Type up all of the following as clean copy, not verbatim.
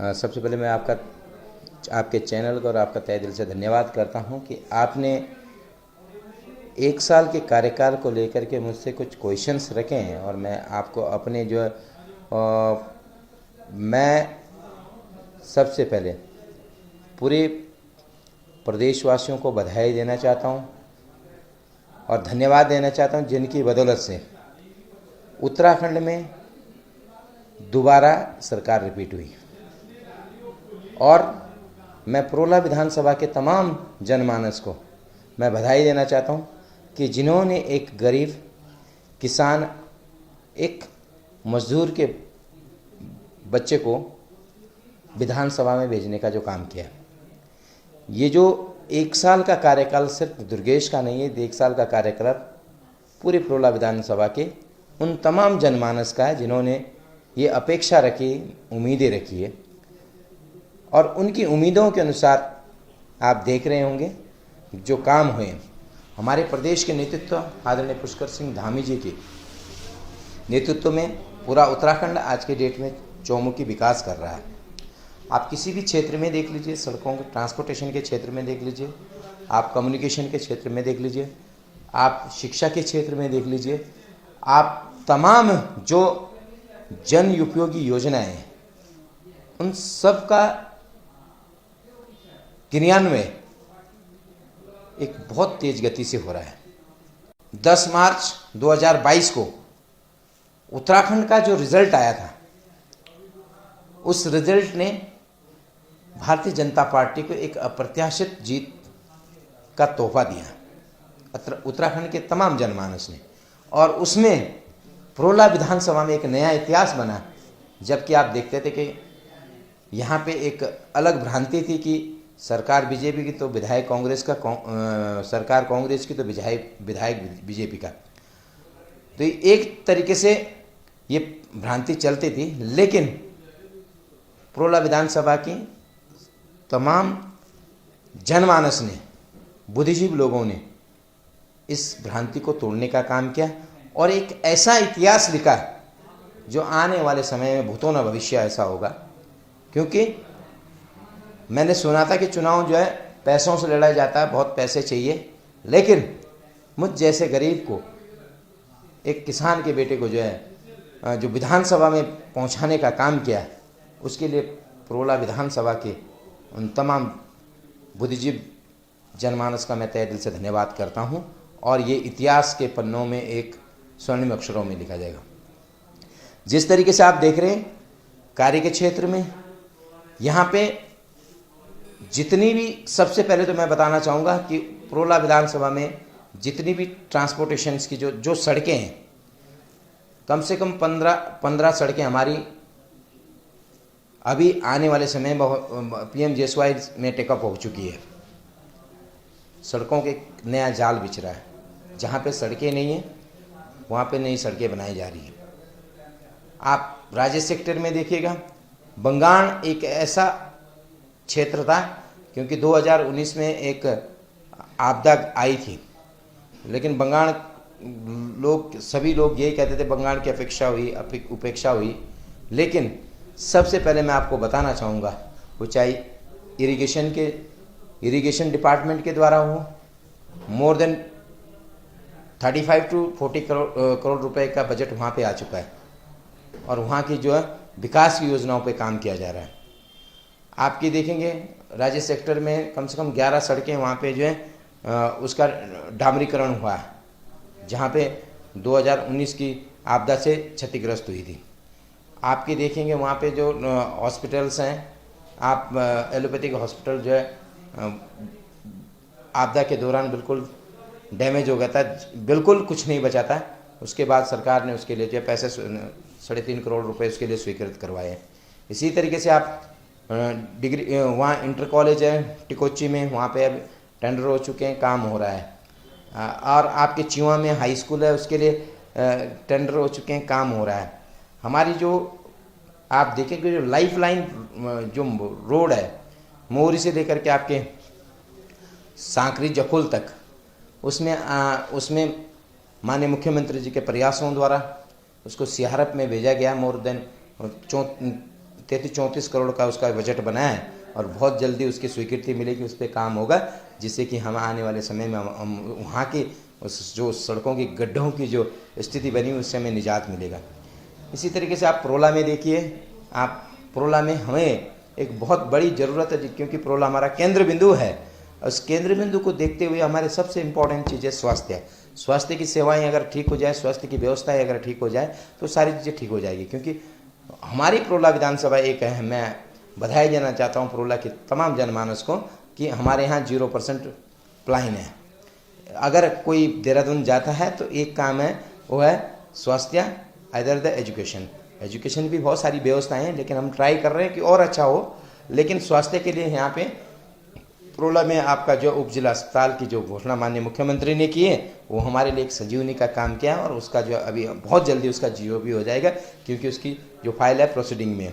सबसे पहले मैं आपके चैनल को और आपका तहे दिल से धन्यवाद करता हूं कि आपने 1 साल के कार्यकाल को लेकर के मुझसे कुछ क्वेश्चंस रखे हैं और मैं आपको अपने जो मैं सबसे पहले पूरे प्रदेशवासियों को बधाई देना चाहता हूं और धन्यवाद देना चाहता हूं जिनकी बदौलत से उत्तराखंड में दोबारा सरकार रिपीट हुई। और मैं प्रोला विधानसभा के तमाम जनमानस को मैं बधाई देना चाहता हूं कि जिन्होंने एक गरीब किसान, एक मजदूर के बच्चे को विधानसभा में भेजने का जो काम किया। ये जो 1 साल का कार्यकाल सिर्फ दुर्गेश का नहीं है, 1 साल का कार्यकाल पूरे प्रोला विधानसभा के उन तमाम जनमानस का है जिन्होंने ये अपेक्षा रखी, उम्मीदें रखी है और उनकी उम्मीदों के अनुसार आप देख रहे होंगे जो काम हुए। हमारे प्रदेश के नेतृत्व आदरणीय पुष्कर सिंह धामी जी के नेतृत्व में पूरा उत्तराखंड आज के डेट में चौमुखी विकास कर रहा है। आप किसी भी क्षेत्र में देख लीजिए, सड़कों के ट्रांसपोर्टेशन के क्षेत्र में देख लीजिए, आप कम्युनिकेशन के क्षेत्र में देख लीजिए, आप शिक्षा के क्षेत्र में देख लीजिए, आप तमाम जो जन उपयोगी योजनाएं हैं उन सब का क्रियान्वयन एक बहुत तेज गति से हो रहा है। 10 मार्च 2022 को उत्तराखंड का जो रिजल्ट आया था, उस रिजल्ट ने भारतीय जनता पार्टी को एक अप्रत्याशित जीत का तोहफा दिया उत्तराखंड के तमाम जनमानस ने। और उसमें प्रोला विधानसभा में एक नया इतिहास बना। जबकि आप देखते थे कि यहाँ पे एक अलग भ्रांति थी कि सरकार बीजेपी की तो विधायक कांग्रेस का, सरकार कांग्रेस की तो विधायक बीजेपी का। तो एक तरीके से ये भ्रांति चलती थी, लेकिन प्रोला विधानसभा की तमाम जनमानस ने, बुद्धिजीवी लोगों ने इस भ्रांति को तोड़ने का काम किया और एक ऐसा इतिहास लिखा जो आने वाले समय में भूतो न भविष्य ऐसा होगा। क्योंकि मैंने सुना था कि चुनाव जो है पैसों से लड़ा जाता है, बहुत पैसे चाहिए, लेकिन मुझ जैसे गरीब को, एक किसान के बेटे को जो है जो विधानसभा में पहुंचाने का काम किया, उसके लिए प्रोला विधानसभा के उन तमाम बुद्धिजीवी जनमानस का मैं तहे दिल से धन्यवाद करता हूं और ये इतिहास के पन्नों में एक स्वर्णिम अक्षरों में लिखा जाएगा। जिस तरीके से आप देख रहे हैं कार्य के क्षेत्र में, यहाँ पे जितनी भी, सबसे पहले तो मैं बताना चाहूँगा कि प्रोला विधानसभा में जितनी भी ट्रांसपोर्टेशन की जो सड़कें हैं, कम से कम 15 सड़कें हमारी अभी आने वाले समय में PMJSY में टेकअप हो चुकी है। सड़कों के नया जाल बिछ रहा है। जहाँ पे सड़कें नहीं हैं वहाँ पे नई सड़कें बनाई जा रही हैं। आप राजेश सेक्टर में देखिएगा, बंगाण एक ऐसा क्षेत्र था, क्योंकि 2019 में एक आपदा आई थी, लेकिन बंगाण सभी लोग यही कहते थे बंगाण की उपेक्षा हुई। लेकिन सबसे पहले मैं आपको बताना चाहूँगा, वो चाहे इरिगेशन डिपार्टमेंट के द्वारा हो, मोर देन 35 to 40 करोड़ रुपए का बजट वहाँ पे आ चुका है और वहाँ की जो है विकास की योजनाओं पे काम किया जा रहा है। आपकी देखेंगे राजेश सेक्टर में कम से कम 11 सड़कें वहाँ पे जो है उसका डामरीकरण हुआ है, जहाँ पे 2019 की आपदा से क्षतिग्रस्त हुई थी। आपकी देखेंगे वहाँ पे जो हॉस्पिटल्स हैं, आप एलोपैथिक हॉस्पिटल जो है आपदा के दौरान बिल्कुल डैमेज हो गया था, बिल्कुल कुछ नहीं बचा था। उसके बाद सरकार ने उसके लिए जो पैसे 3.5 करोड़ रुपए उसके लिए स्वीकृत करवाए हैं। इसी तरीके से आप डिग्री, वहाँ इंटर कॉलेज है टिकोची में, वहाँ पे अब टेंडर हो चुके हैं, काम हो रहा है। और आपके चिवा में हाई स्कूल है, उसके लिए टेंडर हो चुके हैं, काम हो रहा है। हमारी जो आप देखेंगे जो लाइफ लाइन जो रोड है मोहरी से लेकर के आपके सांकरी जखोल तक, उसमें माननीय मुख्यमंत्री जी के प्रयासों द्वारा उसको सीआरएफ में भेजा गया। मोर देन 33-34 करोड़ का उसका बजट बनाया है और बहुत जल्दी उसकी स्वीकृति मिलेगी, उस पर काम होगा, जिससे कि हम आने वाले समय में हम वहाँ के उस जो सड़कों की गड्ढों की जो स्थिति बनी है उससे हमें निजात मिलेगा। इसी तरीके से आप प्रोला में देखिए, आप प्रोला में हमें एक बहुत बड़ी ज़रूरत है, क्योंकि प्रोला हमारा केंद्र बिंदु है। उस केंद्र बिंदु को देखते हुए हमारे सबसे इम्पोर्टेंट चीज़ है स्वास्थ्य। स्वास्थ्य की सेवाएं अगर ठीक हो जाए, स्वास्थ्य की व्यवस्थाएं अगर ठीक हो जाए तो सारी चीज़ें ठीक हो जाएगी। क्योंकि हमारी प्रोला विधानसभा एक है, मैं बधाई देना चाहता हूँ प्रोला के तमाम जनमानस को कि हमारे यहाँ 0% प्लाइन है। अगर कोई देहरादून जाता है तो एक काम है, वो है स्वास्थ्य, इधर द एजुकेशन भी बहुत सारी व्यवस्थाएं हैं, लेकिन हम ट्राई कर रहे हैं कि और अच्छा हो। लेकिन स्वास्थ्य के लिए यहाँ पे प्रोला में आपका जो उप जिला अस्पताल की जो घोषणा माननीय मुख्यमंत्री ने की है, वो हमारे लिए एक संजीवनी का काम किया है और उसका जो अभी बहुत जल्दी उसका जीओ भी हो जाएगा, क्योंकि उसकी जो फाइल है प्रोसीडिंग में।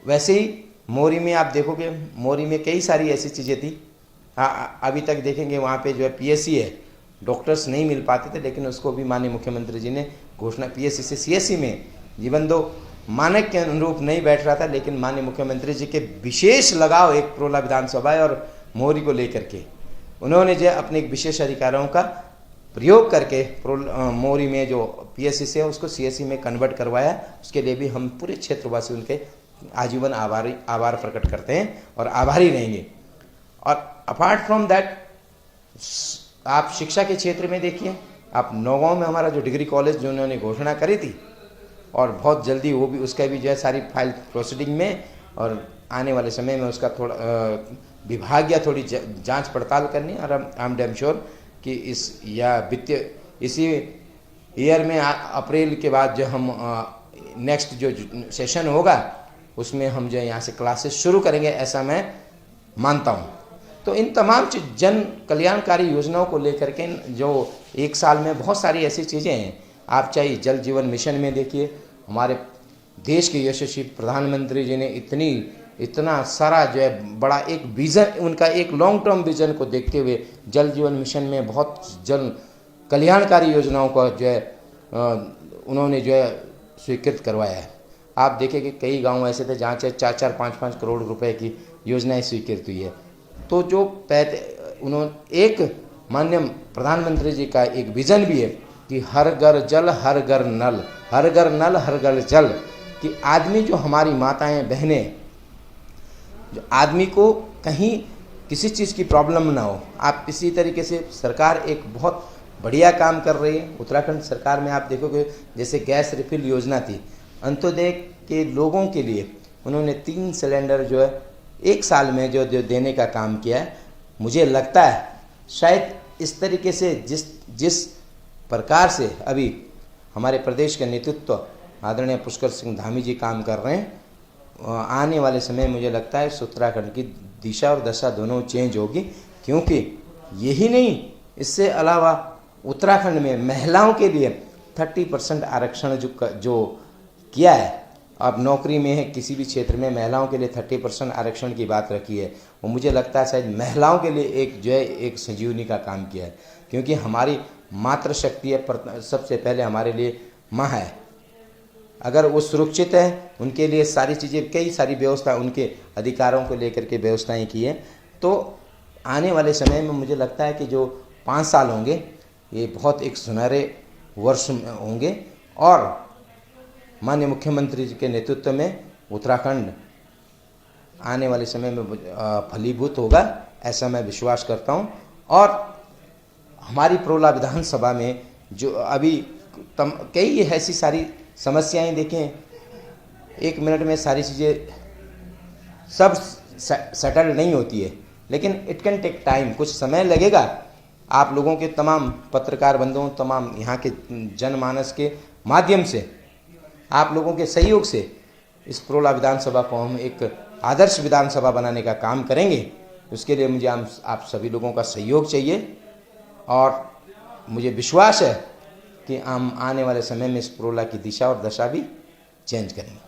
वैसे ही मोरी में आप देखोगे, मोरी में कई सारी ऐसी चीज़ें थी। हाँ, अभी तक देखेंगे वहाँ पे जो है पीएससी है, डॉक्टर्स नहीं मिल पाते थे, लेकिन उसको भी माननीय मुख्यमंत्री जी ने घोषणा, पीएससी से सीएससी में जीवन दो मानक के अनुरूप नहीं बैठ रहा था, लेकिन माननीय मुख्यमंत्री जी के विशेष लगाव एक प्रोला विधानसभा और मोरी को लेकर के उन्होंने जो अपने एक विशेष अधिकारों का प्रयोग करके मोरी में जो पीएससी से है उसको सीएससी में कन्वर्ट करवाया। उसके लिए भी हम पूरे क्षेत्रवासी उनके आजीवन आभार प्रकट करते हैं और आभारी रहेंगे। और अपार्ट फ्रॉम दैट, आप शिक्षा के क्षेत्र में देखिए, आप नौगांव में हमारा जो डिग्री कॉलेज जो उन्होंने घोषणा करी थी, और बहुत जल्दी वो भी उसका भी जो है सारी फाइल प्रोसीडिंग में, और आने वाले समय में उसका थोड़ा विभाग या थोड़ी जांच पड़ताल करनी है। और आई एम डैम श्योर कि इसी ईयर में अप्रैल के बाद जो हम नेक्स्ट जो सेशन होगा उसमें हम जो यहाँ से क्लासेस शुरू करेंगे, ऐसा मैं मानता हूँ। तो इन तमाम जन कल्याणकारी योजनाओं को लेकर के जो एक साल में बहुत सारी ऐसी चीज़ें हैं। आप चाहे जल जीवन मिशन में देखिए, हमारे देश के यशस्वी प्रधानमंत्री जी ने इतना सारा जो है बड़ा एक विज़न, उनका एक लॉन्ग टर्म विज़न को देखते हुए जल जीवन मिशन में बहुत जन कल्याणकारी योजनाओं को जो है उन्होंने जो है स्वीकृत करवाया है। आप देखें कि कई गांव ऐसे थे जहाँ से 4-4, 5-5 करोड़ रुपए की योजनाएं स्वीकृत हुई है। तो जो उन्होंने एक माननीय प्रधानमंत्री जी का एक विज़न भी है कि हर घर जल, हर घर नल, हर घर नल, हर घर जल, कि आदमी जो हमारी माताएं बहनें, जो आदमी को कहीं किसी चीज़ की प्रॉब्लम ना हो। आप इसी तरीके से सरकार एक बहुत बढ़िया काम कर रही है। उत्तराखंड सरकार में आप देखोगे जैसे गैस रिफिल योजना थी, अंत्योदय के लोगों के लिए उन्होंने 3 सिलेंडर जो है एक साल में जो देने का काम किया है। मुझे लगता है शायद इस तरीके से जिस प्रकार से अभी हमारे प्रदेश का नेतृत्व आदरणीय पुष्कर सिंह धामी जी काम कर रहे हैं, आने वाले समय मुझे लगता है उत्तराखंड की दिशा और दशा दोनों चेंज होगी। क्योंकि यही नहीं, इससे अलावा उत्तराखंड में महिलाओं के लिए 30% आरक्षण जो किया है, अब नौकरी में है किसी भी क्षेत्र में महिलाओं के लिए 30% आरक्षण की बात रखी है, वो मुझे लगता है शायद महिलाओं के लिए एक जो है एक संजीवनी का काम किया है। क्योंकि हमारी मातृशक्ति है, सबसे पहले हमारे लिए माँ है। अगर वो सुरक्षित है, उनके लिए सारी चीज़ें, कई सारी व्यवस्था, उनके अधिकारों को लेकर के व्यवस्थाएं की है, तो आने वाले समय में मुझे लगता है कि जो 5 साल होंगे ये बहुत एक सुनहरे वर्ष होंगे और माननीय मुख्यमंत्री जी के नेतृत्व में उत्तराखंड आने वाले समय में फलीभूत होगा, ऐसा मैं विश्वास करता हूं। और हमारी प्रोला विधानसभा में जो अभी कई ऐसी सारी समस्याएं देखें, 1 मिनट में सारी चीज़ें सब सेटल नहीं होती है, लेकिन इट कैन टेक टाइम, कुछ समय लगेगा। आप लोगों के तमाम पत्रकार बंधुओं, तमाम यहाँ के जनमानस के माध्यम से, आप लोगों के सहयोग से इस प्रोला विधानसभा को हम एक आदर्श विधानसभा बनाने का काम करेंगे। उसके लिए मुझे आप सभी लोगों का सहयोग चाहिए और मुझे विश्वास है कि हम आने वाले समय में इस प्रोला की दिशा और दशा भी चेंज करेंगे।